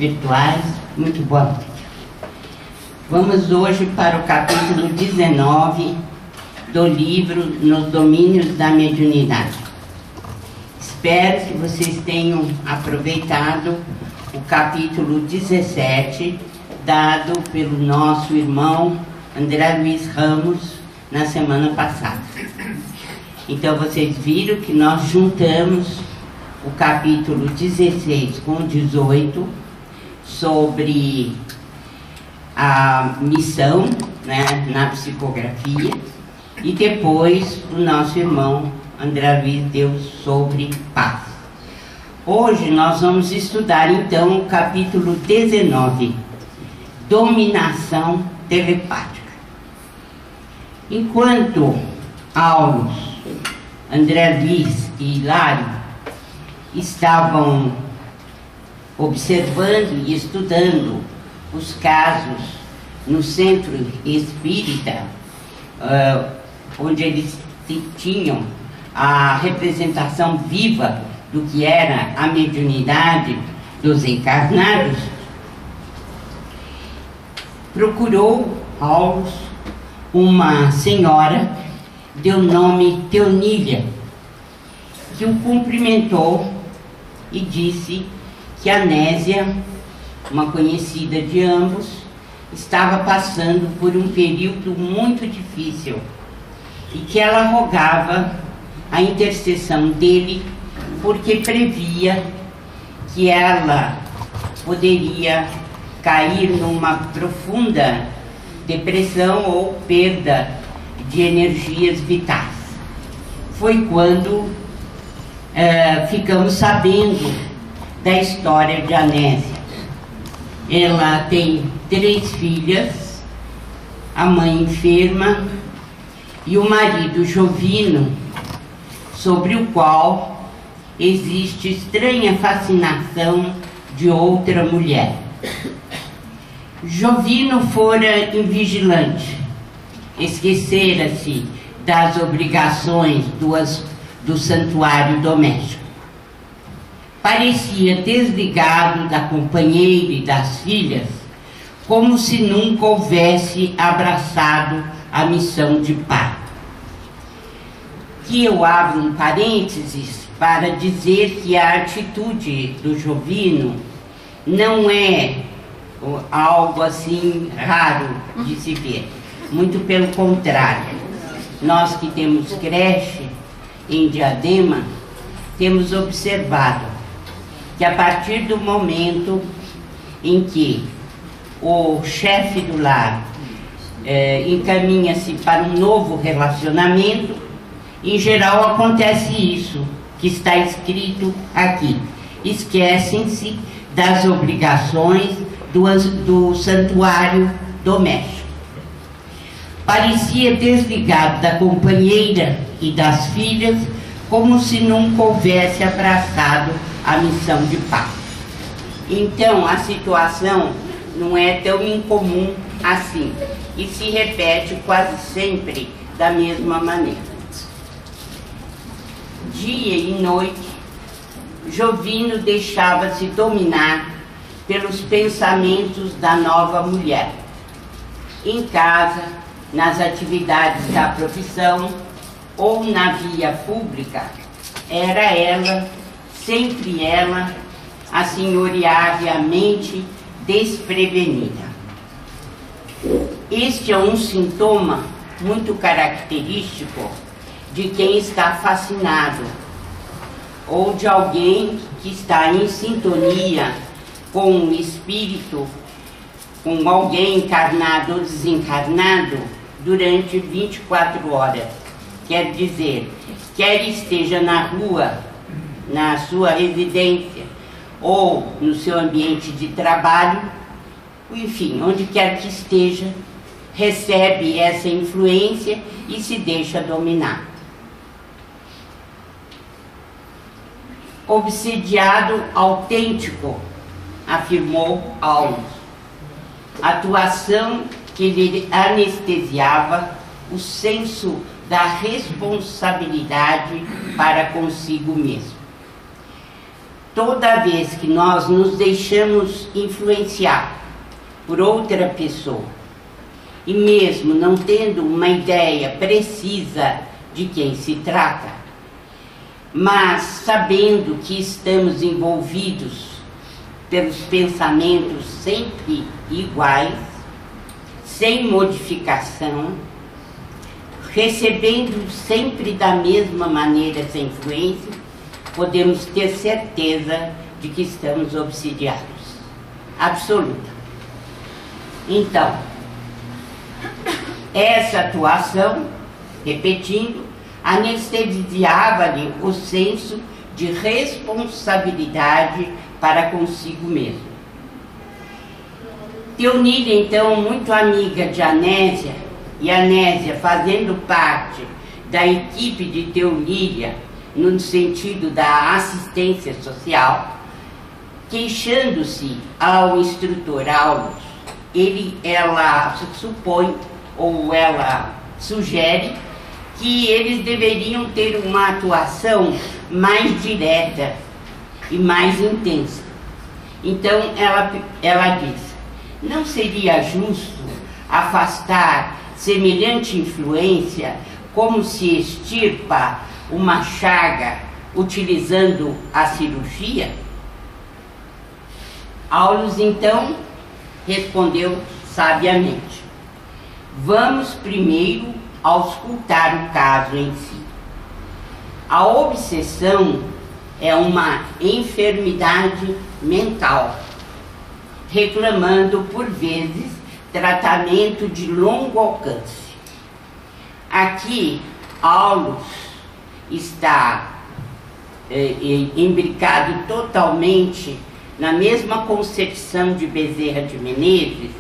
virtuais, muito boa noite. Vamos hoje para o capítulo 19 do livro Nos Domínios da Mediunidade. Espero que vocês tenham aproveitado o capítulo 17, dado pelo nosso irmão André Luiz Ramos na semana passada. Então vocês viram que nós juntamos o capítulo 16 com 18 sobre a missão, né, na psicografia, e depois o nosso irmão André Luiz deu sobre paz. Hoje nós vamos estudar então o capítulo 19, dominação telepática. Enquanto Aulos, André Luiz e Hilário estavam observando e estudando os casos no centro espírita, onde eles tinham a representação viva do que era a mediunidade dos encarnados, procurou Aulos uma senhora de nome Teonília, que o cumprimentou e disse que a Nésia, uma conhecida de ambos, estava passando por um período muito difícil e que ela rogava a intercessão dele, porque previa que ela poderia cair numa profunda depressão ou perda de energias vitais. Foi quando ficamos sabendo da história de Anésia. Ela tem 3 filhas, a mãe enferma e o marido Jovino, sobre o qual existe estranha fascinação de outra mulher. Jovino fora invigilante, esquecera-se das obrigações do santuário doméstico. Parecia desligado da companheira e das filhas, como se nunca houvesse abraçado a missão de pai. Que eu abro um parênteses para dizer que a atitude do Jovino não é algo assim raro de se ver. Muito pelo contrário. Nós que temos creche em Diadema, temos observado que a partir do momento em que o chefe do lar encaminha-se para um novo relacionamento, em geral acontece isso que está escrito aqui. Esquecem-se das obrigações do santuário doméstico. Parecia desligado da companheira e das filhas, como se nunca houvesse abraçado a missão de pai. Então a situação não é tão incomum assim e se repete quase sempre da mesma maneira. Dia e noite, Jovino deixava-se dominar pelos pensamentos da nova mulher. Em casa, nas atividades da profissão ou na via pública, era ela, sempre ela, a senhoreava a mente desprevenida. Este é um sintoma muito característico de quem está fascinado ou de alguém que está em sintonia com o espírito, com alguém encarnado ou desencarnado durante 24 horas. Quer dizer, quer esteja na rua, na sua residência ou no seu ambiente de trabalho, enfim, onde quer que esteja, recebe essa influência e se deixa dominar. Obsediado autêntico, afirmou Aulos, atuação que lhe anestesiava o senso da responsabilidade para consigo mesmo. toda vez que nós nos deixamos influenciar por outra pessoa, e mesmo não tendo uma ideia precisa de quem se trata, mas sabendo que estamos envolvidos pelos pensamentos sempre iguais, sem modificação, recebendo sempre da mesma maneira essa influência, podemos ter certeza de que estamos obsidiados. Absoluta. Então, essa atuação, repetindo, anestesiava-lhe o senso de responsabilidade para consigo mesmo. Teonília, então, muito amiga de Anésia, e Anésia fazendo parte da equipe de Teonília, no sentido da assistência social, queixando-se ao instrutor Aulus, ela supõe, ou ela sugere, que eles deveriam ter uma atuação mais direta e mais intensa. Então ela diz: não seria justo afastar semelhante influência como se extirpa uma chaga utilizando a cirurgia? Aulus então respondeu sabiamente: vamos primeiro auscultar o caso em si. A obsessão é uma enfermidade mental, reclamando por vezes tratamento de longo alcance. Aqui, Aulus está imbricado totalmente na mesma concepção de Bezerra de Menezes,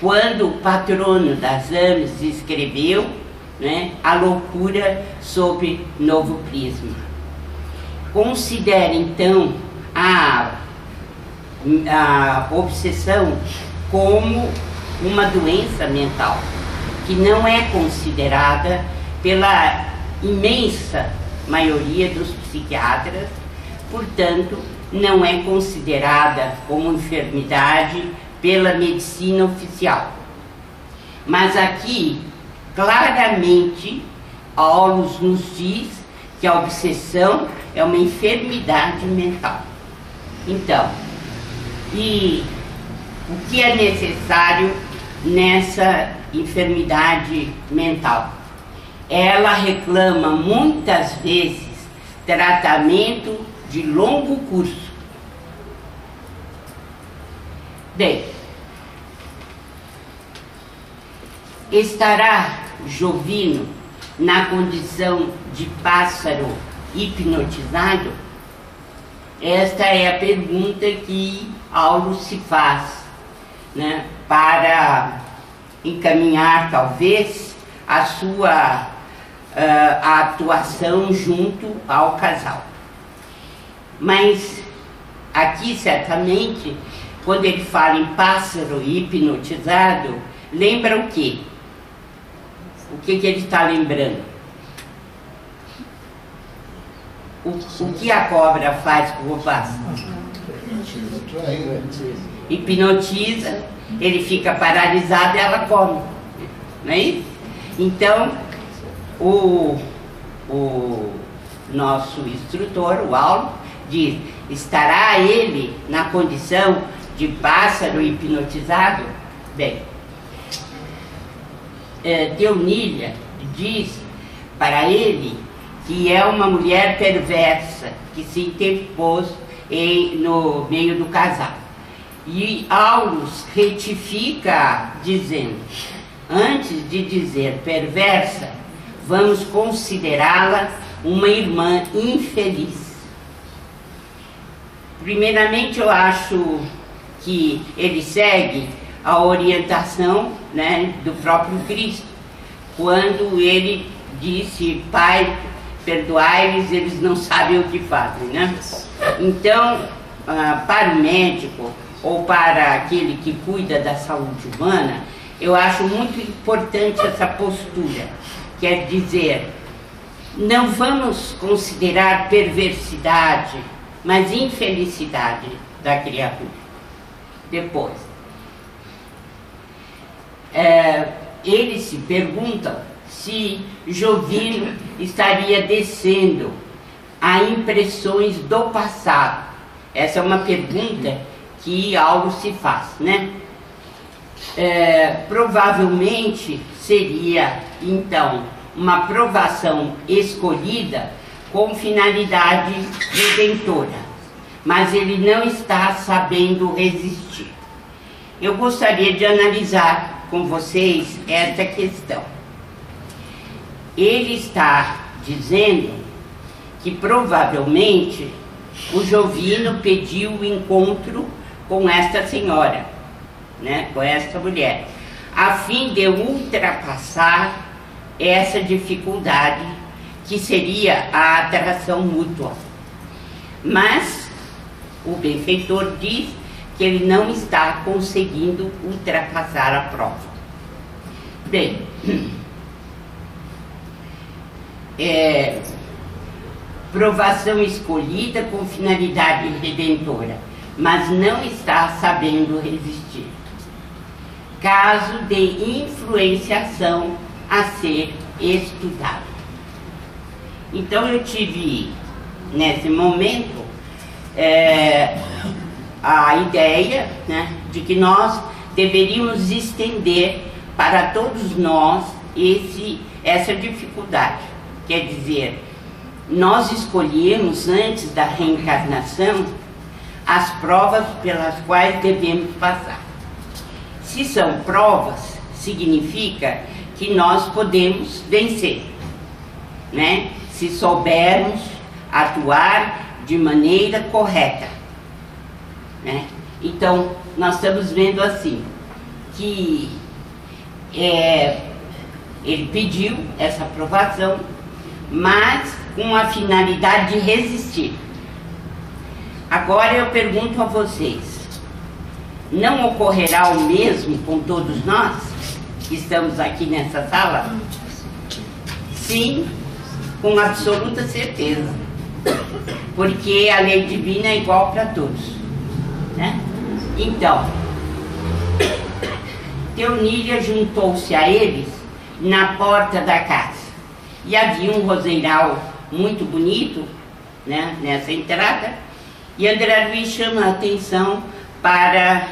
quando o patrono das AMES escreveu, né, A Loucura sob Novo Prisma. Considera, então, a obsessão como uma doença mental, que não é considerada pela imensa maioria dos psiquiatras, portanto, não é considerada como enfermidade pela medicina oficial. Mas aqui, claramente, Aulus nos diz que a obsessão é uma enfermidade mental. Então, e o que é necessário nessa enfermidade mental? Ela reclama muitas vezes tratamento de longo curso. Bem, estará Jovino na condição de pássaro hipnotizado? Esta é a pergunta que Aulus se faz, né, para encaminhar, talvez, a sua a atuação junto ao casal. Mas aqui, certamente, quando ele fala em pássaro hipnotizado, lembra o quê? O que ele está lembrando? O que a cobra faz com o pássaro? Hipnotiza, ele fica paralisado e ela come. Não é isso? Então, o nosso instrutor, o Aulus, diz: estará ele na condição de pássaro hipnotizado? Bem, Teonília diz para ele que é uma mulher perversa que se interpôs no meio do casal. E Aulus retifica dizendo: antes de dizer perversa, vamos considerá-la uma irmã infeliz. Primeiramente, eu acho que ele segue a orientação, né, do próprio Cristo, quando ele disse: Pai, perdoai-lhes, eles não sabem o que fazem, né? Então, para o médico ou para aquele que cuida da saúde humana, eu acho muito importante essa postura. Quer dizer, não vamos considerar perversidade mas infelicidade da criatura. Depois, eles se perguntam se Jovino estaria descendo a impressões do passado. Essa é uma pergunta que Auro se faz, né? Provavelmente seria, então, uma provação escolhida com finalidade redentora, mas ele não está sabendo resistir. Eu gostaria de analisar com vocês esta questão. Ele está dizendo que provavelmente o Jovino pediu o encontro com esta senhora, né, com esta mulher, a fim de ultrapassar essa dificuldade que seria a atração mútua. Mas o benfeitor diz que ele não está conseguindo ultrapassar a prova. Bem, provação escolhida com finalidade redentora, mas não está sabendo resistir. Caso de influenciação a ser estudado. Então eu tive, nesse momento, a ideia, né, de que nós deveríamos estender para todos nós essa dificuldade. Quer dizer, nós escolhemos antes da reencarnação as provas pelas quais devemos passar. Se são provas, significa que nós podemos vencer, né? Se soubermos atuar de maneira correta, né? Então, nós estamos vendo assim, que ele pediu essa aprovação, mas com a finalidade de resistir. Agora eu pergunto a vocês, não ocorrerá o mesmo com todos nós que estamos aqui nessa sala? Sim, com absoluta certeza, porque a lei divina é igual para todos, né? Então, Teonília juntou-se a eles na porta da casa, e havia um roseiral muito bonito, né, nessa entrada, e André Luiz chama a atenção para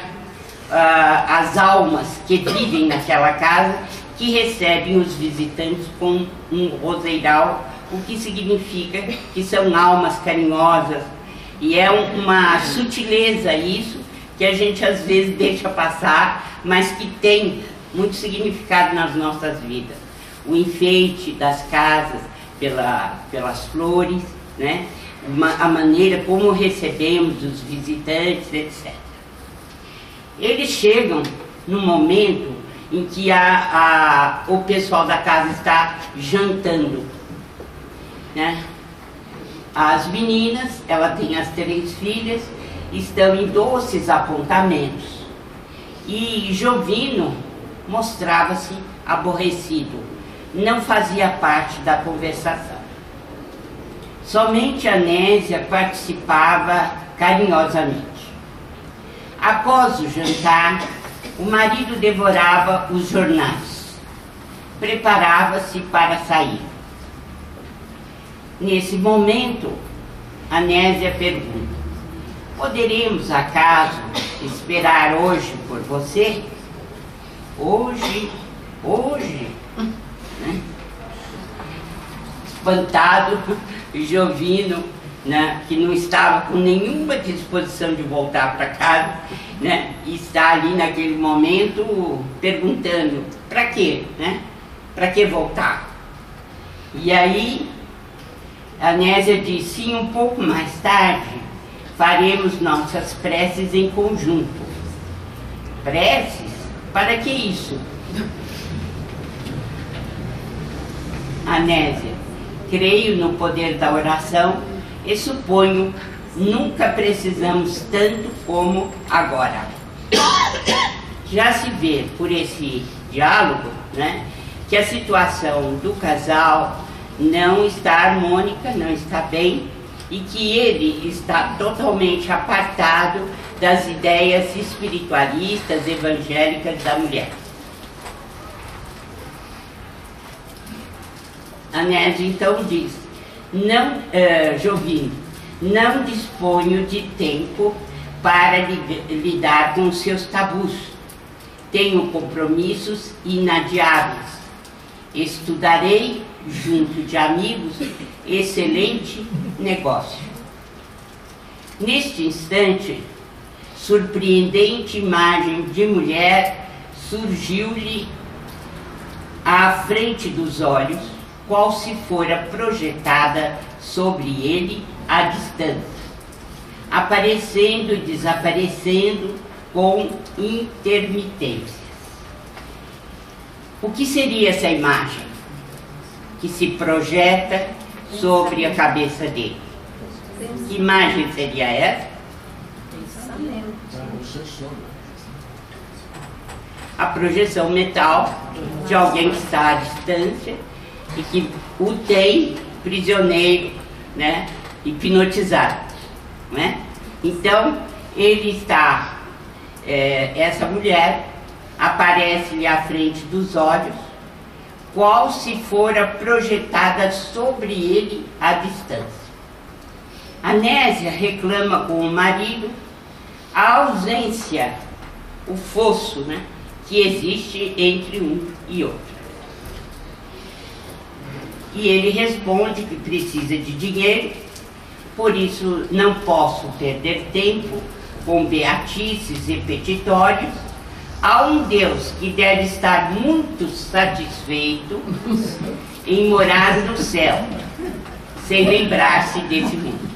as almas que vivem naquela casa, que recebem os visitantes com um roseiral, o que significa que são almas carinhosas, e é uma sutileza isso, que a gente às vezes deixa passar, mas que tem muito significado nas nossas vidas. O enfeite das casas pelas flores, né? A maneira como recebemos os visitantes, etc. Eles chegam no momento em que o pessoal da casa está jantando, né? As meninas, ela tem as 3 filhas, estão em doces apontamentos, e Jovino mostrava-se aborrecido, não fazia parte da conversação. Somente Anésia participava carinhosamente. Após o jantar, o marido devorava os jornais, preparava-se para sair. Nesse momento, Anésia pergunta: poderemos, acaso, esperar hoje por você? Hoje? Né? Espantado, Jovino, né, que não estava com nenhuma disposição de voltar para casa, né, está ali naquele momento perguntando: para quê? Né? Para que voltar? E aí Anésia diz: sim, um pouco mais tarde faremos nossas preces em conjunto. Preces? Para que isso? Anésia: creio no poder da oração e suponho nunca precisamos tanto como agora. Já se vê por esse diálogo, né, que a situação do casal não está harmônica, não está bem, e que ele está totalmente apartado das ideias espiritualistas, evangélicas da mulher. Anésio então diz: não, Jovino, não disponho de tempo para lidar com os seus tabus. Tenho compromissos inadiáveis. Estudarei, junto de amigos, excelente negócio. Neste instante, surpreendente imagem de mulher surgiu-lhe à frente dos olhos, qual se fora projetada sobre ele à distância, aparecendo e desaparecendo com intermitência. O que seria essa imagem que se projeta sobre a cabeça dele? Que imagem seria essa? A projeção mental de alguém que está à distância e que o tem prisioneiro, né, hipnotizado, né? Então, ele está, essa mulher aparece-lhe à frente dos olhos, qual se fora projetada sobre ele à distância. Anésia reclama com o marido a ausência, o fosso, né, que existe entre um e outro. E ele responde que precisa de dinheiro, por isso não posso perder tempo com beatices repetitórios a um Deus que deve estar muito satisfeito em morar no céu, sem lembrar-se desse mundo.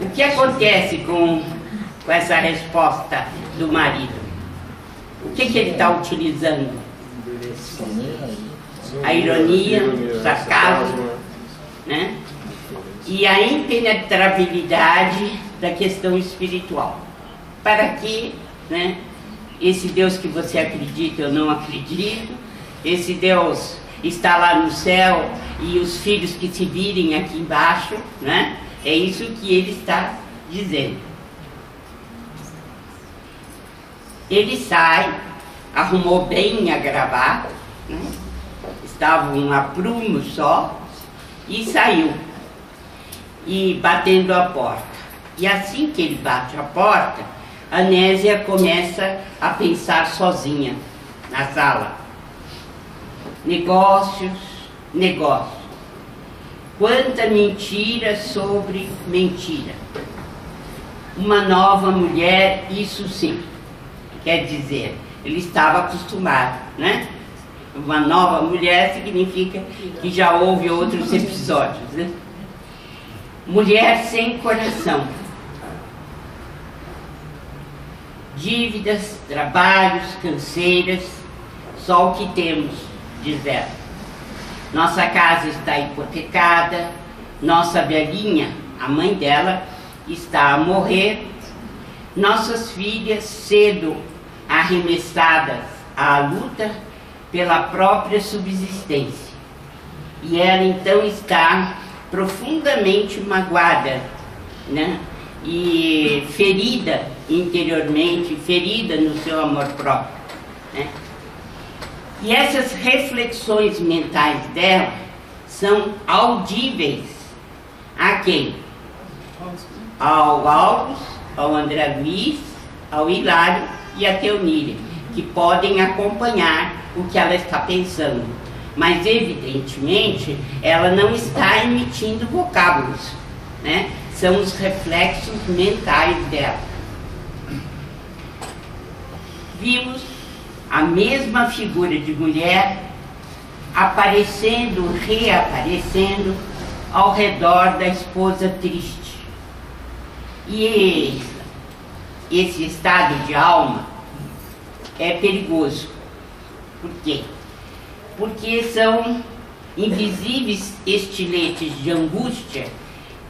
O que acontece com essa resposta do marido? O que ele está utilizando? A ironia, o sarcasmo, né? E a impenetrabilidade da questão espiritual. Para que, né, esse Deus que você acredita, eu não acredito, esse Deus está lá no céu e os filhos que se virem aqui embaixo, né? É isso que ele está dizendo. Ele sai, arrumou bem a gravata, né? Estava um aprumo só, e saiu, e batendo a porta. E assim que ele bate a porta, Anésia começa a pensar sozinha na sala. Negócios, negócios. Quanta mentira sobre mentira. Uma nova mulher, isso sim. Quer dizer, ele estava acostumado, né? Uma nova mulher significa que já houve outros episódios, né? Mulher sem coração. Dívidas, trabalhos, canseiras, só o que temos, diz ela. Nossa casa está hipotecada, nossa velhinha, a mãe dela, está a morrer, nossas filhas cedo arremessadas à luta pela própria subsistência. E ela então está profundamente magoada, né? E ferida interiormente, ferida no seu amor próprio, né? E essas reflexões mentais dela são audíveis a quem? Ao Alves, ao André Luiz, ao Hilário e a Teonília, que podem acompanhar o que ela está pensando. Mas, evidentemente, ela não está emitindo vocábulos, né? São os reflexos mentais dela. Vimos a mesma figura de mulher aparecendo, reaparecendo ao redor da esposa triste. E esse estado de alma é perigoso. Por quê? Porque são invisíveis estiletes de angústia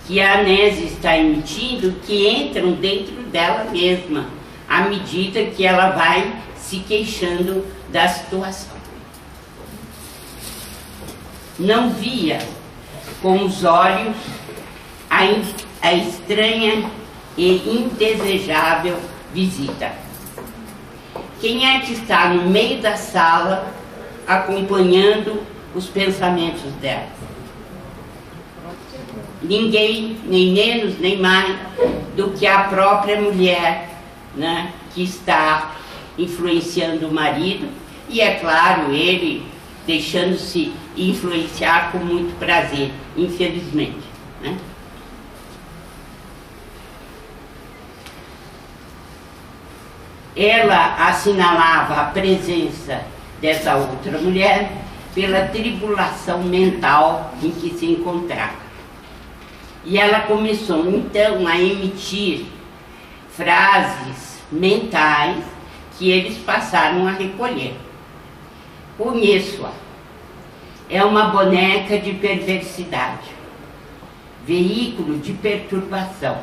que a Anésia está emitindo, que entram dentro dela mesma, à medida que ela vai se queixando da situação. Não via com os olhos a estranha e indesejável visita. Quem é que está no meio da sala acompanhando os pensamentos dela? Ninguém, nem menos nem mais do que a própria mulher, né, que está influenciando o marido, e é claro, ele deixando-se influenciar com muito prazer, infelizmente, né? Ela assinalava a presença dessa outra mulher pela tribulação mental em que se encontrava. E ela começou então a emitir frases mentais que eles passaram a recolher. Conheço-a. É uma boneca de perversidade, veículo de perturbação.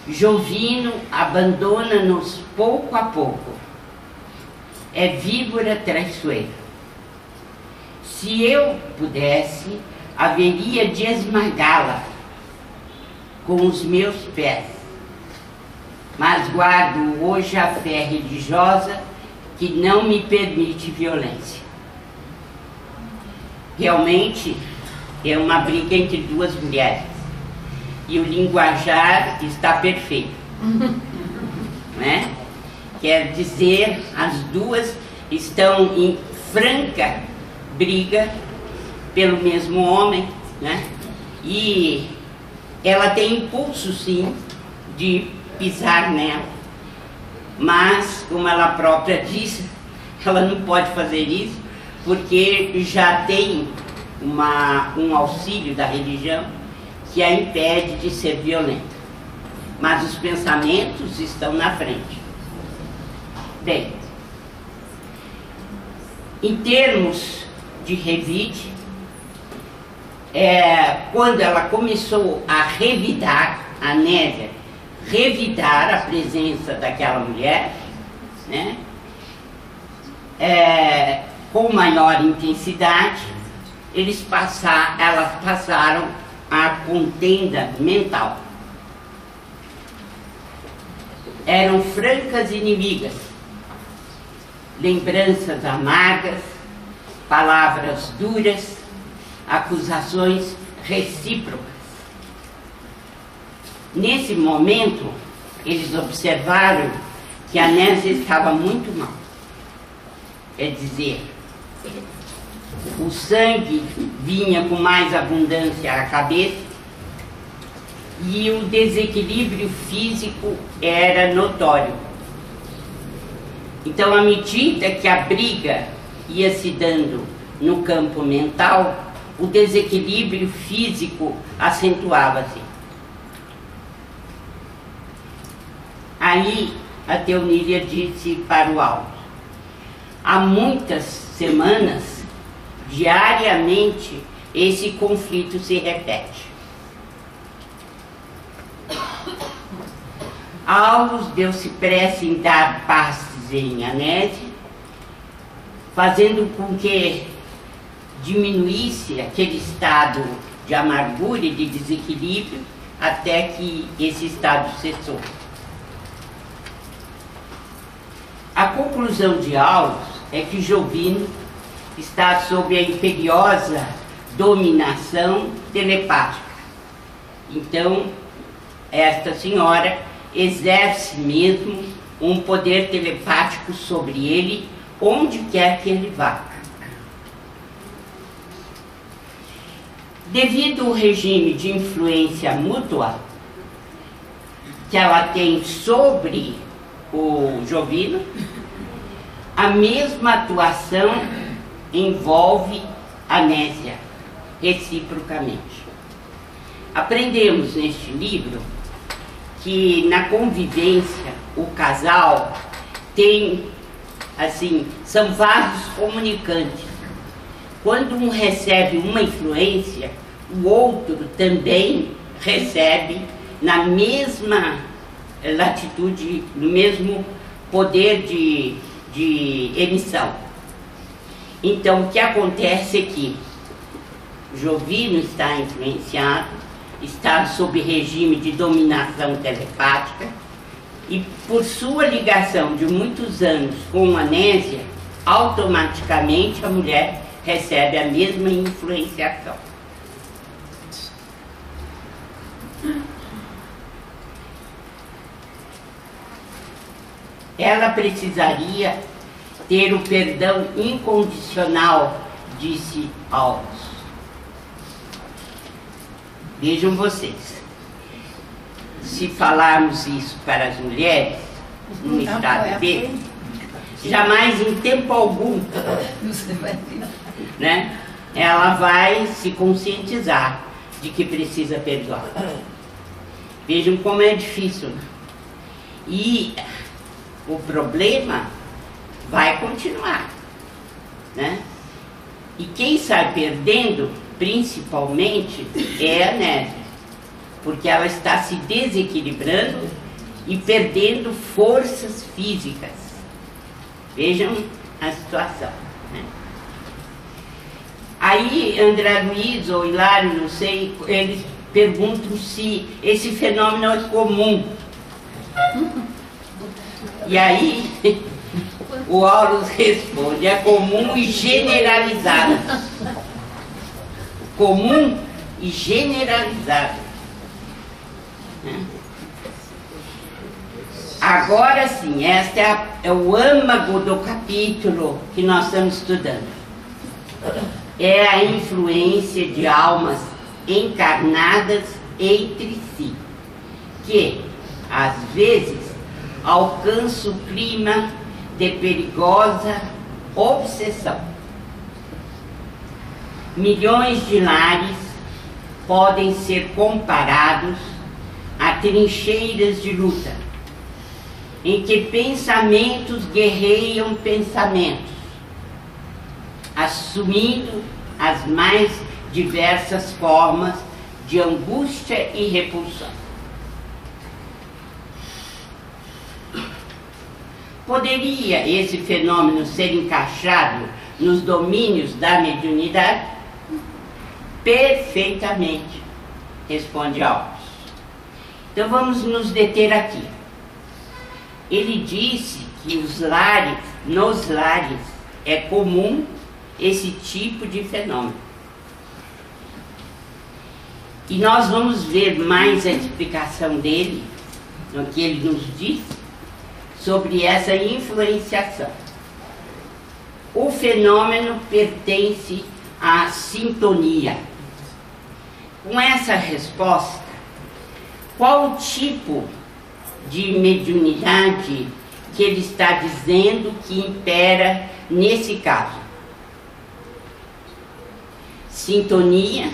Jovino abandona-nos pouco a pouco. É víbora traiçoeira. Se eu pudesse, haveria de esmagá-la com os meus pés. Mas guardo hoje a fé religiosa que não me permite violência. Realmente é uma briga entre duas mulheres. E o linguajar está perfeito, né? Quer dizer, as duas estão em franca briga pelo mesmo homem, né? E ela tem impulso, sim, de pisar nela, mas, como ela própria disse, ela não pode fazer isso, porque já tem um auxílio da religião que a impede de ser violenta. Mas os pensamentos estão na frente. Bem, em termos de revide, quando ela começou a revidar, a Nésia, revidar a presença daquela mulher, né, com maior intensidade, elas passaram a contenda mental. Eram francas inimigas, lembranças amargas, palavras duras, acusações recíprocas. Nesse momento, eles observaram que a Nésia estava muito mal. Quer dizer, o sangue vinha com mais abundância à cabeça e o desequilíbrio físico era notório. Então, à medida que a briga ia se dando no campo mental, o desequilíbrio físico acentuava-se. Aí, a Teonília disse para o Alves: há muitas semanas, diariamente, esse conflito se repete. Aulos deu-se pressa em dar passes em Anésia, fazendo com que diminuísse aquele estado de amargura e de desequilíbrio até que esse estado cessou. A conclusão de Aulos é que Jovino está sob a imperiosa dominação telepática. Então, esta senhora exerce mesmo um poder telepático sobre ele, onde quer que ele vá. Devido ao regime de influência mútua que ela tem sobre o Jovino, a mesma atuação envolve a Nésia, reciprocamente. Aprendemos neste livro que na convivência o casal tem, assim, são vasos comunicantes. Quando um recebe uma influência, o outro também recebe na mesma latitude, no mesmo poder de emissão. Então, o que acontece é que Jovino está influenciado, está sob regime de dominação telepática e, por sua ligação de muitos anos com a Nésia, automaticamente a mulher recebe a mesma influenciação. Ela precisaria ter o perdão incondicional, disse Aulus. Vejam vocês, se falarmos isso para as mulheres, no estado B, jamais em tempo algum, né, ela vai se conscientizar de que precisa perdoar. Vejam como é difícil. E o problema vai continuar, né? E quem sai perdendo, principalmente, é a Nésia, porque ela está se desequilibrando e perdendo forças físicas. Vejam a situação, né? Aí André Luiz ou Hilário, não sei, eles perguntam se esse fenômeno é comum. E aí o Aulus responde: é comum e generalizado. Comum e generalizado. Agora sim, este é o âmago do capítulo que nós estamos estudando. É a influência de almas encarnadas entre si, que, às vezes, alcança o clima de perigosa obsessão. Milhões de lares podem ser comparados a trincheiras de luta, em que pensamentos guerreiam pensamentos, assumindo as mais diversas formas de angústia e repulsão. Poderia esse fenômeno ser encaixado nos domínios da mediunidade? Perfeitamente, responde Aulus. Então vamos nos deter aqui. Ele disse que nos lares é comum esse tipo de fenômeno. E nós vamos ver mais a explicação dele, no que ele nos diz, sobre essa influenciação. O fenômeno pertence à sintonia. Com essa resposta, qual o tipo de mediunidade que ele está dizendo que impera nesse caso? Sintonia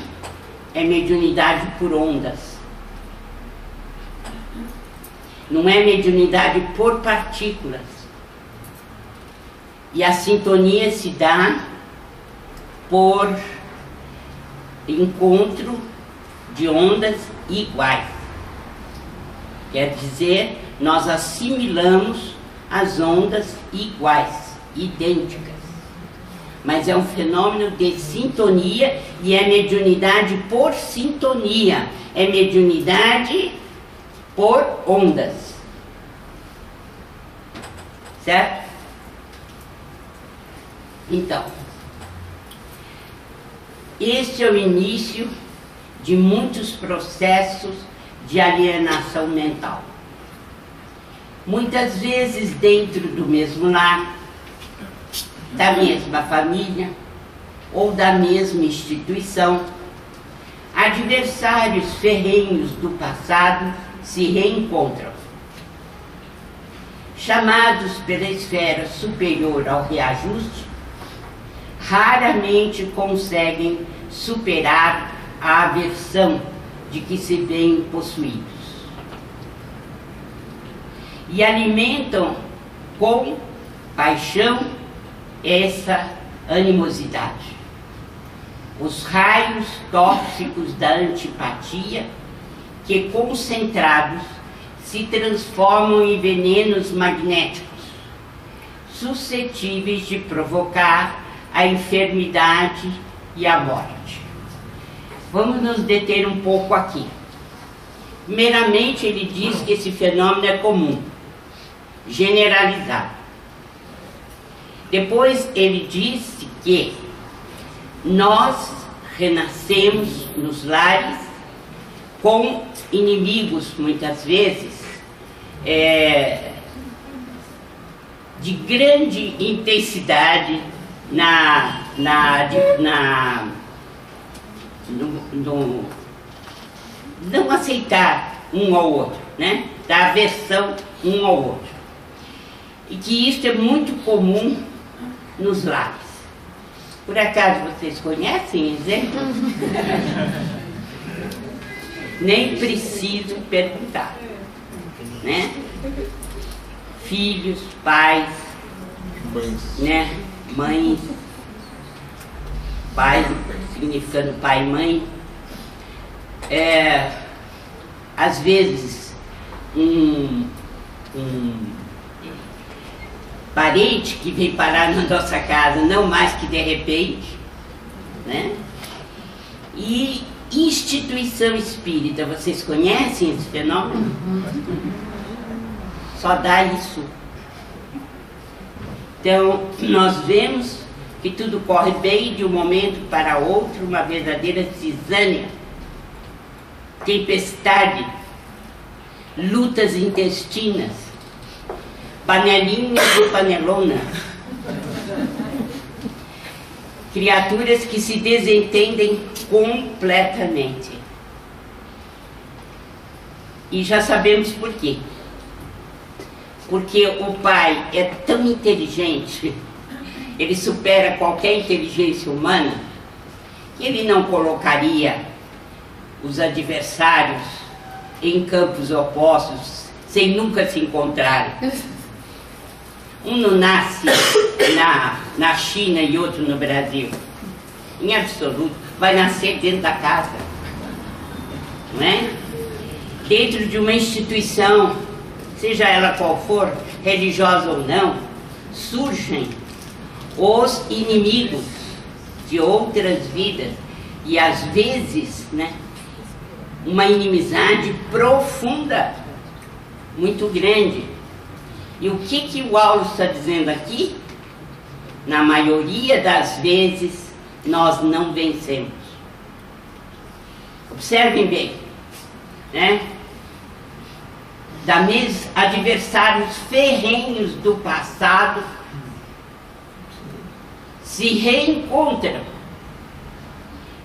é mediunidade por ondas. Não é mediunidade por partículas. E a sintonia se dá por encontro de ondas iguais. Quer dizer, nós assimilamos as ondas iguais, idênticas. Mas é um fenômeno de sintonia e é mediunidade por sintonia. É mediunidade por ondas. Certo? Então, este é o início de muitos processos de alienação mental. Muitas vezes dentro do mesmo lar, da mesma família ou da mesma instituição, adversários ferrenhos do passado se reencontram. Chamados pela esfera superior ao reajuste, raramente conseguem superar a aversão de que se veem possuídos. E alimentam com paixão essa animosidade. Os raios tóxicos da antipatia, que concentrados se transformam em venenos magnéticos, suscetíveis de provocar a enfermidade e a morte. Vamos nos deter um pouco aqui. Primeiramente, ele diz que esse fenômeno é comum, generalizado. Depois, ele disse que nós renascemos nos lares com inimigos, muitas vezes, de grande intensidade no não aceitar um ao outro, né? Da aversão um ao outro. E que isso é muito comum nos lares. Por acaso vocês conhecem exemplos? Nem preciso perguntar, né? Filhos, pais, né? Mães, pai, significando pai e mãe. Às vezes um parente que vem parar na nossa casa, não mais que de repente, né? E instituição espírita, vocês conhecem esse fenômeno? Só dá isso. Então, nós vemos que tudo corre bem de um momento para outro, uma verdadeira cisânia, tempestade, lutas intestinas, panelinhas e panelonas, criaturas que se desentendem completamente. E já sabemos por quê. Porque o pai é tão inteligente, ele supera qualquer inteligência humana, que ele não colocaria os adversários em campos opostos, sem nunca se encontrarem. Um não nasce na China e outro no Brasil. Em absoluto, vai nascer dentro da casa, não é? Dentro de uma instituição, seja ela qual for, religiosa ou não, surgem os inimigos de outras vidas e às vezes, né, uma inimizade profunda, muito grande. E o que o Aulo está dizendo aqui? Na maioria das vezes nós não vencemos. Observem bem, né? Adversários ferrenhos do passado se reencontram,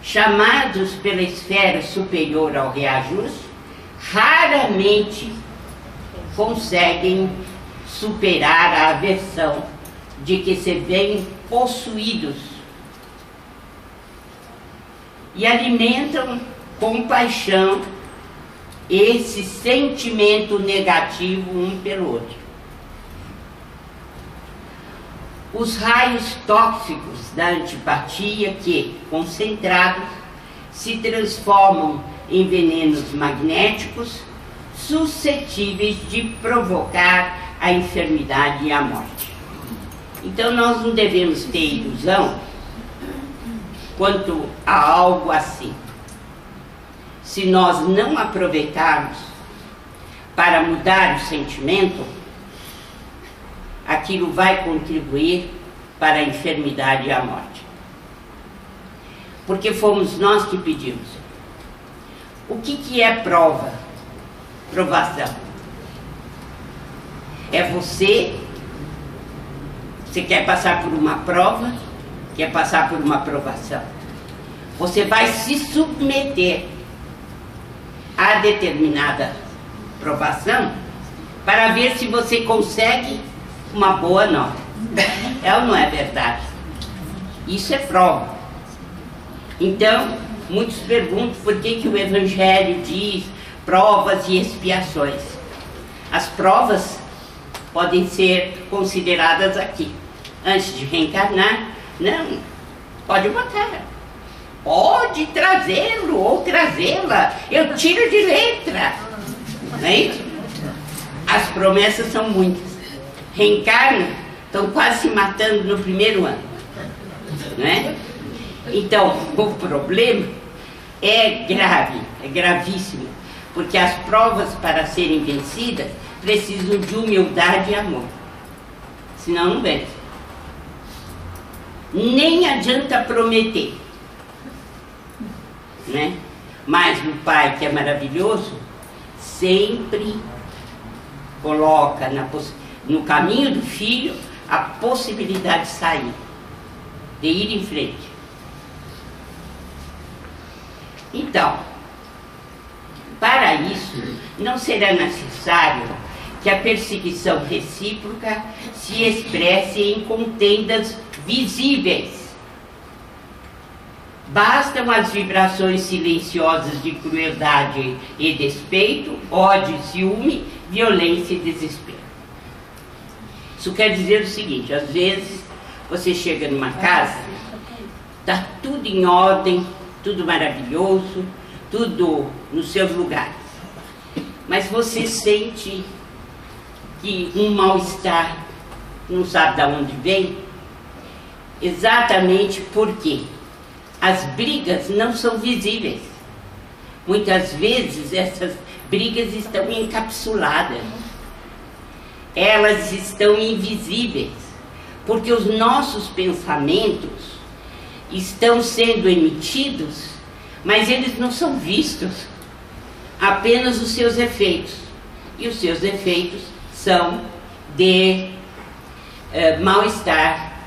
chamados pela esfera superior ao reajuste, raramente conseguem superar a aversão de que se veem possuídos e alimentam com paixão esse sentimento negativo um pelo outro. Os raios tóxicos da antipatia que, concentrados, se transformam em venenos magnéticos suscetíveis de provocar a enfermidade e a morte. Então nós não devemos ter ilusão quanto a algo assim. Se nós não aproveitarmos para mudar o sentimento, aquilo vai contribuir para a enfermidade e a morte. Porque fomos nós que pedimos. O que é prova? Provação. É você quer passar por uma prova, quer passar por uma provação. Você vai se submeter a determinada provação para ver se você consegue uma boa nota. É ou não é verdade? Isso é prova. Então, muitos perguntam por que o Evangelho diz provas e expiações. As provas podem ser consideradas aqui. Antes de reencarnar, não, pode matar. Pode trazê-lo ou trazê-la. Eu tiro de letra. Não é isso? As promessas são muitas. Reencarnam, estão quase se matando no primeiro ano. Não é? Então, o problema é grave, é gravíssimo, porque as provas para serem vencidas precisam de humildade e amor, senão não vence. Nem adianta prometer, né? Mas o pai, que é maravilhoso, sempre coloca no caminho do filho a possibilidade de sair, de ir em frente. Então, para isso, não será necessário que a perseguição recíproca se expresse em contendas visíveis. Bastam as vibrações silenciosas de crueldade e despeito, ódio, ciúme, violência e desespero. Isso quer dizer o seguinte: às vezes você chega numa casa, está tudo em ordem, tudo maravilhoso, tudo nos seus lugares, mas você sente que um mal-estar, não sabe de onde vem, exatamente porque as brigas não são visíveis. Muitas vezes essas brigas estão encapsuladas, elas estão invisíveis, porque os nossos pensamentos estão sendo emitidos, mas eles não são vistos, apenas os seus efeitos. E os seus efeitos são de mal-estar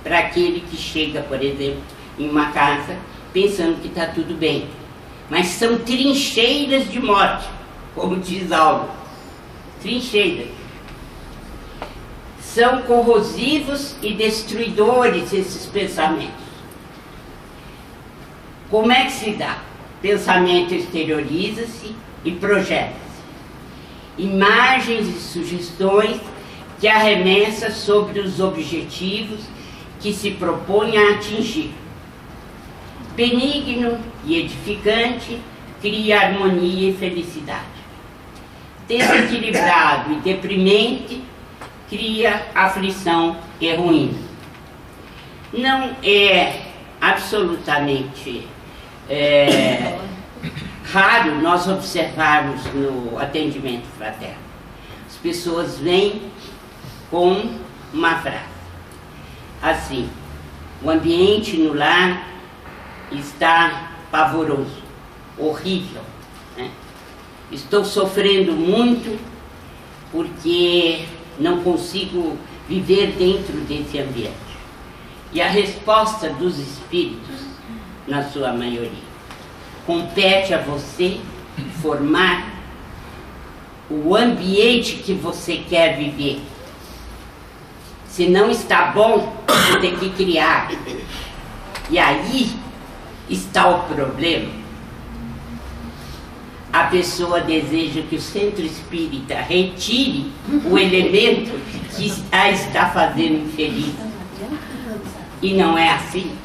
para aquele que chega, por exemplo, em uma casa pensando que está tudo bem. Mas são trincheiras de morte, como diz Aldo. Trincheiras. São corrosivos e destruidores esses pensamentos. Como é que se dá? Pensamento exterioriza-se e projeta-se. Imagens e sugestões que arremessa sobre os objetivos que se propõe a atingir. Benigno e edificante, cria harmonia e felicidade. Desequilibrado e deprimente, cria aflição e ruína. Não é absolutamente raro nós observarmos no atendimento fraterno. As pessoas vêm com uma frase assim: o ambiente no lar está pavoroso, horrível, né? Estou sofrendo muito porque não consigo viver dentro desse ambiente. E a resposta dos espíritos, na sua maioria, compete a você formar o ambiente que você quer viver. Se não está bom, você tem que criar. E aí está o problema. A pessoa deseja que o centro espírita retire o elemento que a está fazendo infeliz. E não é assim.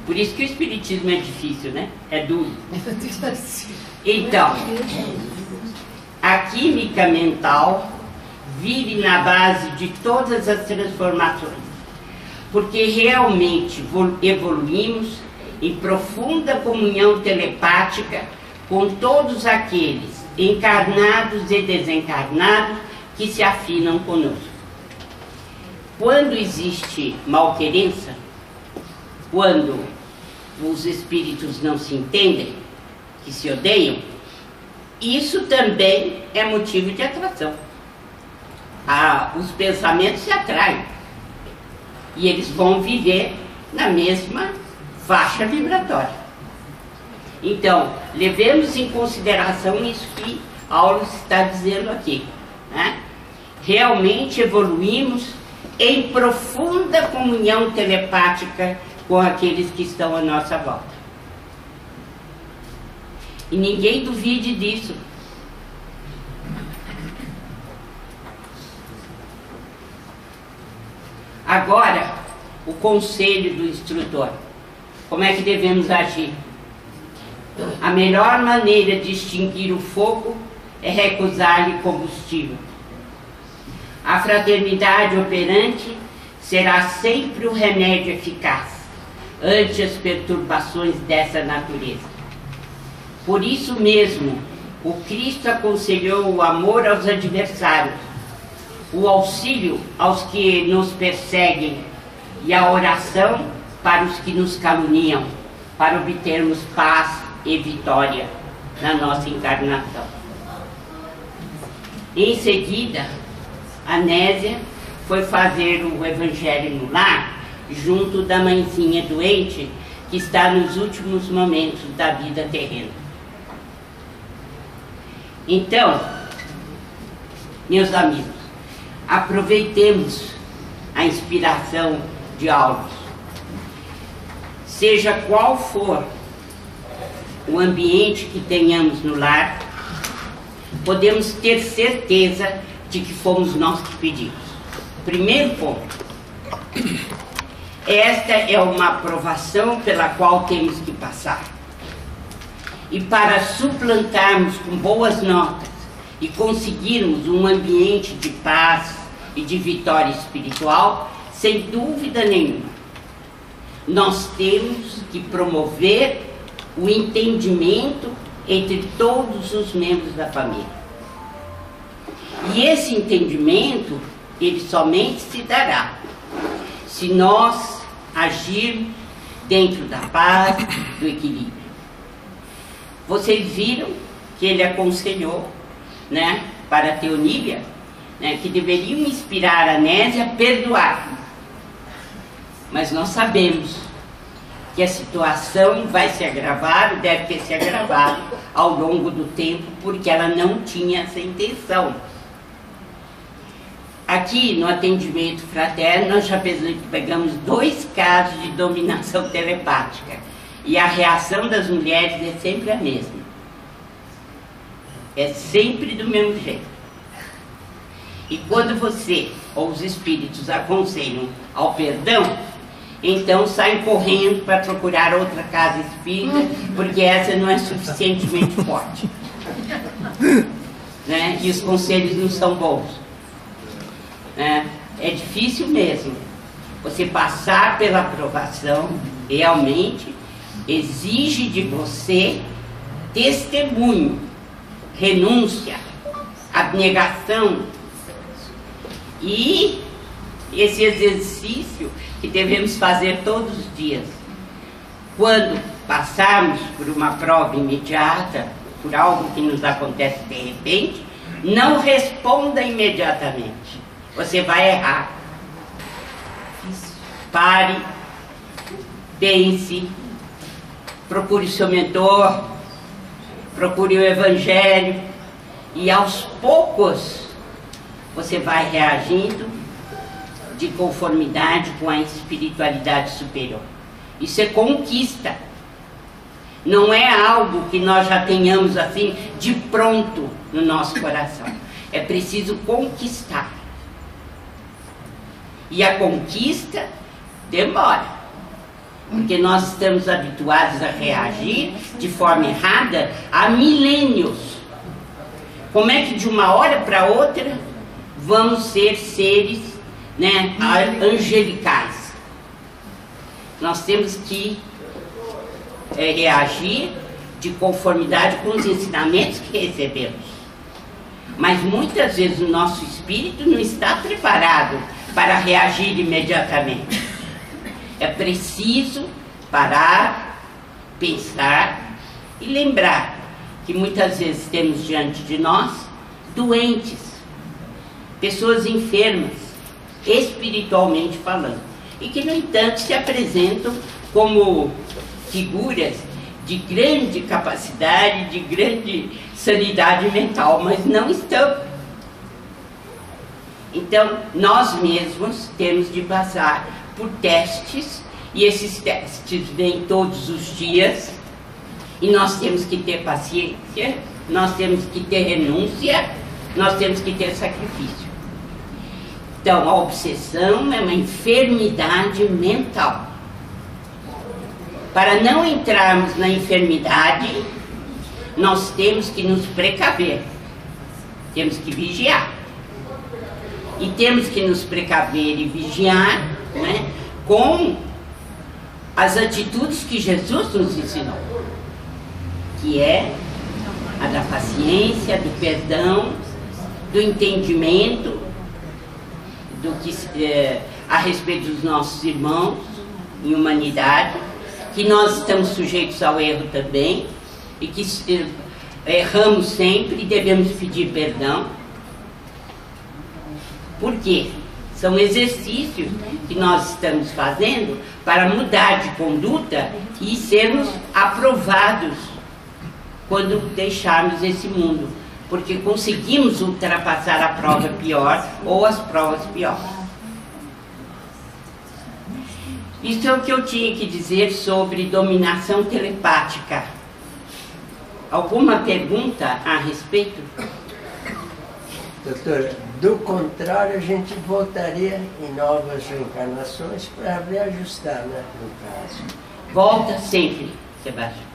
Por isso que o espiritismo é difícil, né? É duro. Então, a química mental vive na base de todas as transformações, porque realmente evoluímos em profunda comunhão telepática com todos aqueles encarnados e desencarnados que se afinam conosco. Quando existe malquerença, quando os espíritos não se entendem, que se odeiam, isso também é motivo de atração. Os pensamentos se atraem e eles vão viver na mesma faixa vibratória. Então, levemos em consideração isso que Aulo está dizendo aqui, né? Realmente evoluímos em profunda comunhão telepática com aqueles que estão à nossa volta. E ninguém duvide disso. Agora, o conselho do instrutor. Como é que devemos agir? A melhor maneira de extinguir o fogo é recusar-lhe combustível. A fraternidade operante será sempre o remédio eficaz, ante as perturbações dessa natureza. Por isso mesmo, o Cristo aconselhou o amor aos adversários, o auxílio aos que nos perseguem e a oração para os que nos caluniam, para obtermos paz e vitória na nossa encarnação. Em seguida, Anésia foi fazer o Evangelho no lar, junto da mãezinha doente, que está nos últimos momentos da vida terrena. Então, meus amigos, aproveitemos a inspiração de Aulos. Seja qual for o ambiente que tenhamos no lar, podemos ter certeza de que fomos nós que pedimos. Primeiro ponto. Esta é uma aprovação pela qual temos que passar. E para suplantarmos com boas notas e conseguirmos um ambiente de paz e de vitória espiritual, sem dúvida nenhuma, nós temos que promover o entendimento entre todos os membros da família. E esse entendimento, ele somente se dará se nós agirmos dentro da paz, do equilíbrio. Vocês viram que ele aconselhou, né, para Teoníbia, né, que deveriam inspirar a Anésia a perdoar. Mas nós sabemos que a situação vai se agravar, deve ter se agravado ao longo do tempo, porque ela não tinha essa intenção. Aqui no atendimento fraterno, nós já pegamos 2 casos de dominação telepática. E a reação das mulheres é sempre a mesma. É sempre do mesmo jeito. E quando você ou os espíritos aconselham ao perdão, então saem correndo para procurar outra casa espírita, porque essa não é suficientemente forte. Né? E os conselhos não são bons. É difícil mesmo. Você passar pela aprovação realmente exige de você testemunho, renúncia, abnegação e esse exercício que devemos fazer todos os dias. Quando passarmos por uma prova imediata, por algo que nos acontece de repente, não responda imediatamente. Você vai errar. Pare, pense, procure seu mentor, procure o Evangelho e aos poucos você vai reagindo de conformidade com a espiritualidade superior. Isso é conquista. Não é algo que nós já tenhamos assim de pronto no nosso coração. É preciso conquistar. E a conquista demora, porque nós estamos habituados a reagir de forma errada há milênios. Como é que de uma hora para outra vamos ser seres, né, angelicais? Nós temos que reagir de conformidade com os ensinamentos que recebemos. Mas muitas vezes o nosso espírito não está preparado para reagir imediatamente. É preciso parar, pensar e lembrar que muitas vezes temos diante de nós doentes, pessoas enfermas, espiritualmente falando, e que, no entanto, se apresentam como figuras de grande capacidade, de grande sanidade mental, mas não estão. Então, nós mesmos temos de passar por testes, e esses testes vêm todos os dias, e nós temos que ter paciência, nós temos que ter renúncia, nós temos que ter sacrifício. Então, a obsessão é uma enfermidade mental. Para não entrarmos na enfermidade, nós temos que nos precaver, temos que vigiar. E temos que nos precaver e vigiar, né, com as atitudes que Jesus nos ensinou, que é a da paciência, do perdão, do entendimento, do que a respeito dos nossos irmãos em humanidade, que nós estamos sujeitos ao erro também, e que erramos sempre e devemos pedir perdão. Por quê? São exercícios que nós estamos fazendo para mudar de conduta e sermos aprovados quando deixarmos esse mundo, porque conseguimos ultrapassar a prova pior ou as provas piores. Isso é o que eu tinha que dizer sobre dominação telepática. Alguma pergunta a respeito? Doutora, do contrário, a gente voltaria em novas reencarnações para reajustar, né, no caso. Volta sempre, Sebastião.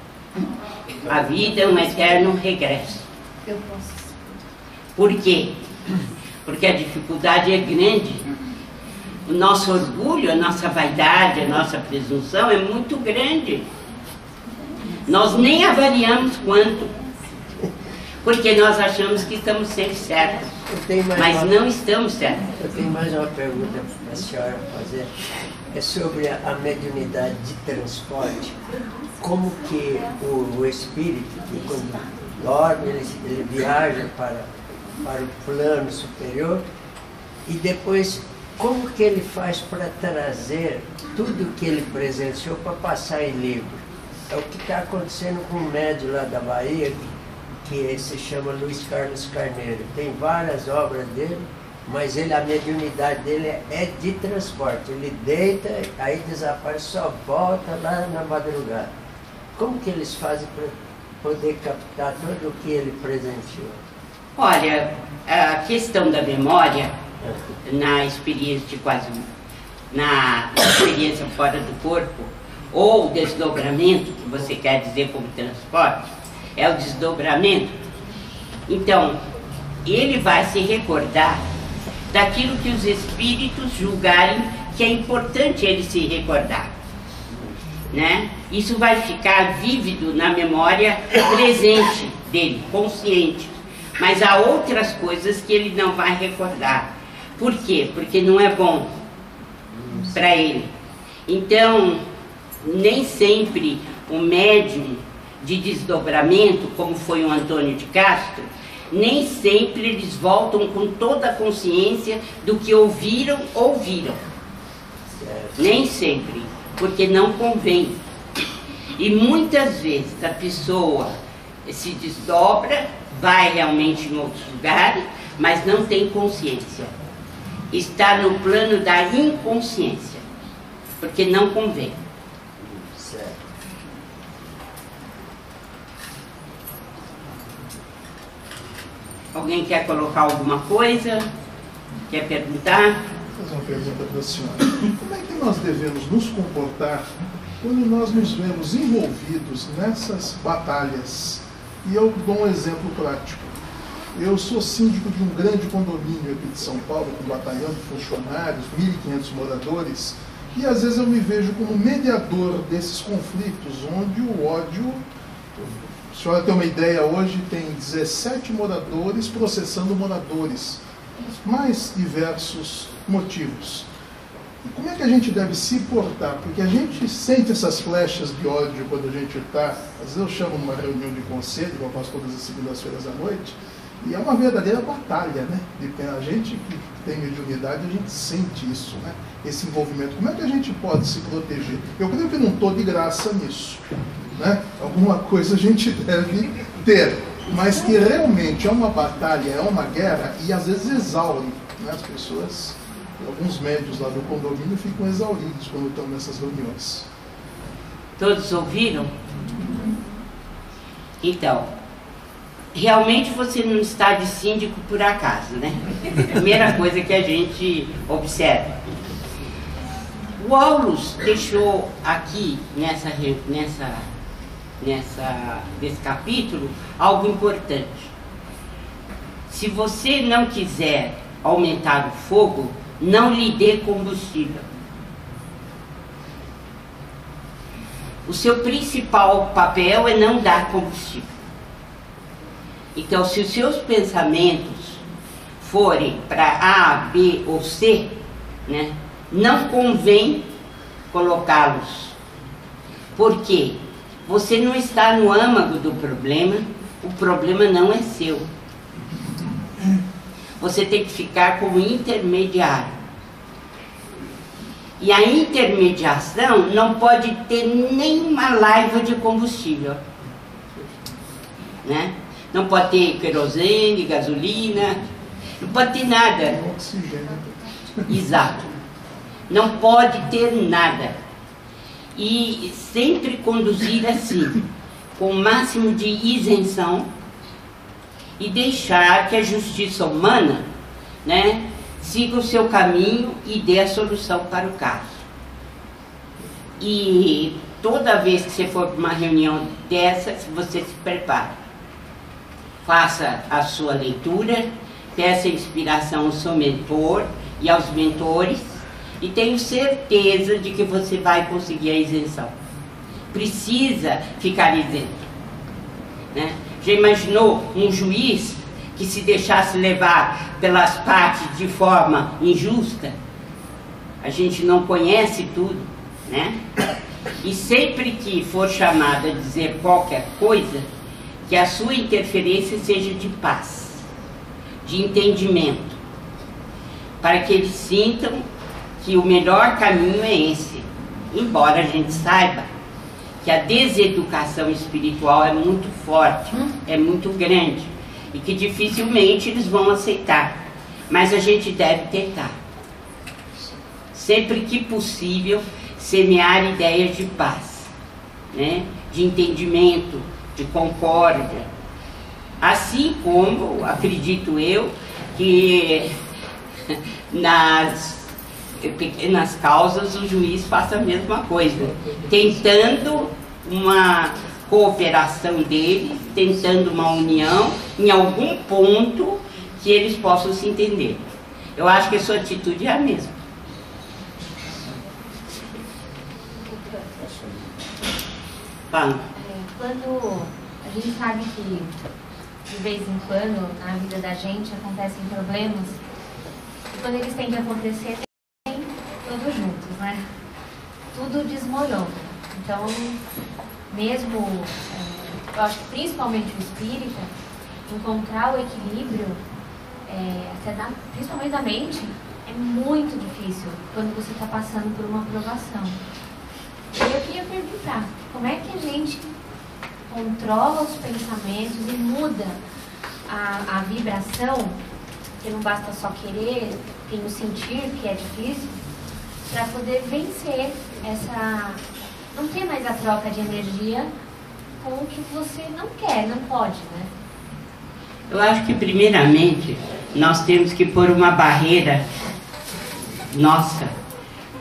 A vida é um eterno regresso. Por quê? Porque a dificuldade é grande. O nosso orgulho, a nossa vaidade, a nossa presunção é muito grande. Nós nem avaliamos quanto, porque nós achamos que estamos sempre certos, mas não estamos certos. Eu tenho mais uma pergunta para a senhora fazer. É sobre a mediunidade de transporte. Como que o espírito, que quando dorme, ele viaja para o plano superior, e depois como que ele faz para trazer tudo que ele presenciou para passar em livro? É o que está acontecendo com um médium lá da Bahia, que se chama Luiz Carlos Carneiro. Tem várias obras dele, mas a mediunidade dele é de transporte. Ele deita, aí desaparece, só volta lá na madrugada. Como que eles fazem para poder captar tudo o que ele presenciou? Olha, a questão da memória, na experiência na experiência fora do corpo, ou desdobramento, que você quer dizer como transporte, é o desdobramento. Então, ele vai se recordar daquilo que os espíritos julgarem que é importante ele se recordar, né? Isso vai ficar vívido na memória presente dele, consciente. Mas há outras coisas que ele não vai recordar. Por quê? Porque não é bom para ele. Então, nem sempre o médium de desdobramento, como foi o Antônio de Castro, nem sempre eles voltam com toda a consciência do que ouviram. Nem sempre, porque não convém. E muitas vezes a pessoa se desdobra, vai realmente em outros lugares, mas não tem consciência. Está no plano da inconsciência, porque não convém. Certo. Alguém quer colocar alguma coisa? Quer perguntar? Vou fazer uma pergunta para a senhora. Como é que nós devemos nos comportar quando nós nos vemos envolvidos nessas batalhas? E eu dou um exemplo prático. Eu sou síndico de um grande condomínio aqui de São Paulo, com um batalhão de funcionários, 1.500 moradores, e às vezes eu me vejo como mediador desses conflitos, onde o ódio... A senhora tem uma ideia, hoje tem 17 moradores processando moradores, os mais diversos motivos. E como é que a gente deve se portar? Porque a gente sente essas flechas de ódio quando a gente está... Às vezes eu chamo numa reunião de conselho, que eu faço todas as segundas-feiras à noite, e é uma verdadeira batalha, né? A gente que tem mediunidade, a gente sente isso, né? Esse envolvimento. Como é que a gente pode se proteger? Eu creio que não estou de graça nisso, né? Alguma coisa a gente deve ter, mas que realmente é uma batalha, é uma guerra, e às vezes exaure, né? As pessoas, alguns médios lá do condomínio ficam exauridos quando estão nessas reuniões. Todos ouviram? Então, realmente você não está de síndico por acaso, né? Primeira coisa que a gente observa. O Aulus deixou aqui nesse capítulo algo importante. Se você não quiser aumentar o fogo, não lhe dê combustível. o seu principal papel é não dar combustível. Então, se os seus pensamentos forem para A, B ou C, né, não convém colocá-los. Por quê? Você não está no âmago do problema, o problema não é seu. Você tem que ficar como intermediário. E a intermediação não pode ter nenhuma laiva de combustível, né? Não pode ter querosene, gasolina, não pode ter nada. Oxigênio. Exato. Não pode ter nada. E sempre conduzir assim, com o máximo de isenção, e deixar que a justiça humana, né, siga o seu caminho e dê a solução para o caso. E toda vez que você for para uma reunião dessas, você se prepara. Faça a sua leitura, peça inspiração ao seu mentor e aos mentores, e tenho certeza de que você vai conseguir a isenção. Precisa ficar isento, né? Já imaginou um juiz que se deixasse levar pelas partes de forma injusta? A gente não conhece tudo, né? E sempre que for chamado a dizer qualquer coisa, que a sua interferência seja de paz, de entendimento, para que eles sintam que o melhor caminho é esse, embora a gente saiba que a deseducação espiritual é muito forte, é muito grande, e que dificilmente eles vão aceitar, mas a gente deve tentar, sempre que possível, semear ideias de paz, né? De entendimento, de concórdia, assim como, acredito eu, que nas pequenas causas o juiz faça a mesma coisa, tentando uma cooperação deles, tentando uma união em algum ponto que eles possam se entender. Eu acho que a sua atitude é a mesma. Fala. Quando a gente sabe que de vez em quando na vida da gente acontecem problemas, e quando eles têm que acontecer, todos juntos, né? Tudo desmorona. Então, mesmo, eu acho que principalmente o espírita, encontrar o equilíbrio, principalmente da mente, é muito difícil quando você está passando por uma provação. E eu queria perguntar, como é que a gente controla os pensamentos e muda a vibração, que não basta só querer, tem o sentir, que é difícil, para poder vencer essa... não ter mais a troca de energia com o que você não quer, não pode, né? Eu acho que primeiramente nós temos que pôr uma barreira nossa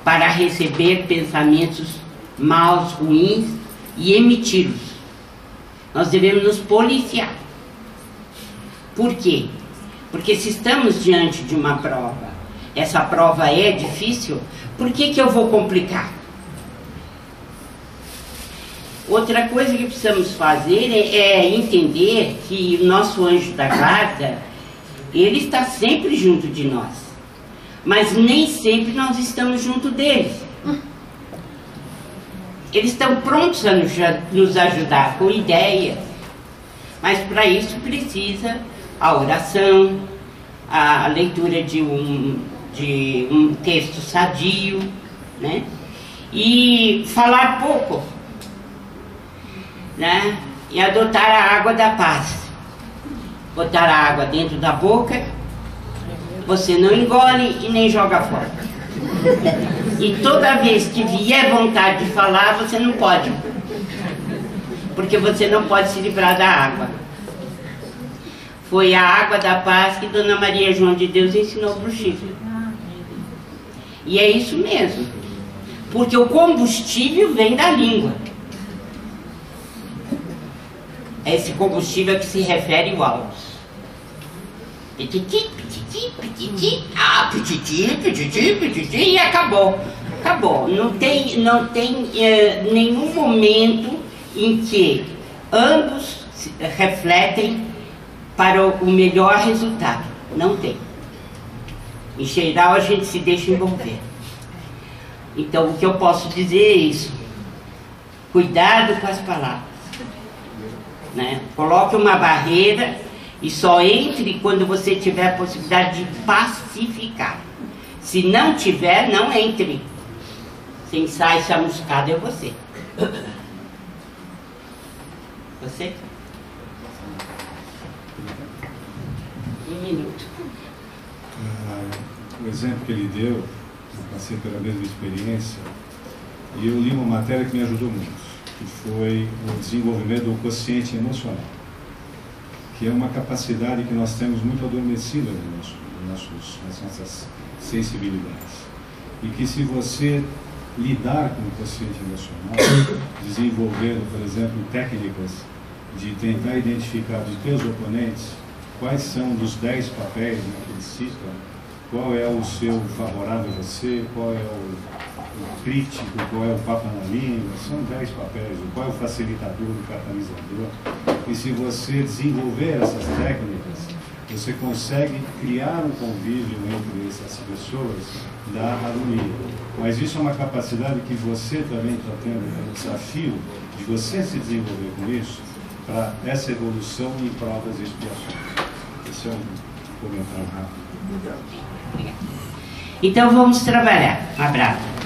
para receber pensamentos maus, ruins e emiti-los. Nós devemos nos policiar. Por quê? Porque se estamos diante de uma prova, essa prova é difícil, por que eu vou complicar? Outra coisa que precisamos fazer é entender que o nosso anjo da guarda, ele está sempre junto de nós, mas nem sempre nós estamos junto deles. Eles estão prontos a nos ajudar com ideias, mas para isso precisa a oração, a leitura de um texto sadio, né? E falar pouco, né? E adotar a água da paz. Botar a água dentro da boca, você não engole e nem joga fora. E toda vez que vier vontade de falar, você não pode, porque você não pode se livrar da água. Foi a água da paz que Dona Maria João de Deus ensinou para o Chico. E é isso mesmo, porque o combustível vem da língua. É esse combustível que se refere ao altos. Pititi, pititi, pititi, pititi, pititi, pititi, e acabou. Acabou. Não tem nenhum momento em que ambos refletem para o melhor resultado. Não tem. Em geral, a gente se deixa envolver. Então, o que eu posso dizer é isso. Cuidado com as palavras. Né? Coloque uma barreira e só entre quando você tiver a possibilidade de pacificar. Se não tiver, não entre. Quem sai chamuscado é você. Você? Um minuto. O exemplo que ele deu, eu passei pela mesma experiência, e eu li uma matéria que me ajudou muito, que foi o desenvolvimento do quociente emocional, que é uma capacidade que nós temos muito adormecida nas nossas sensibilidades. E que se você lidar com o quociente emocional, desenvolvendo, por exemplo, técnicas de tentar identificar dos teus oponentes quais são dos 10 papéis, né, que eles citam, qual é o seu favorável a você, qual é o crítico, qual é o papa na língua, são 10 papéis, qual é o facilitador, o catalisador. E se você desenvolver essas técnicas, você consegue criar um convívio entre essas pessoas da harmonia. Mas isso é uma capacidade que você também está tendo como desafio de você se desenvolver com isso para essa evolução em prol das expiações. Esse é um comentário rápido. Então vamos trabalhar. Um abraço.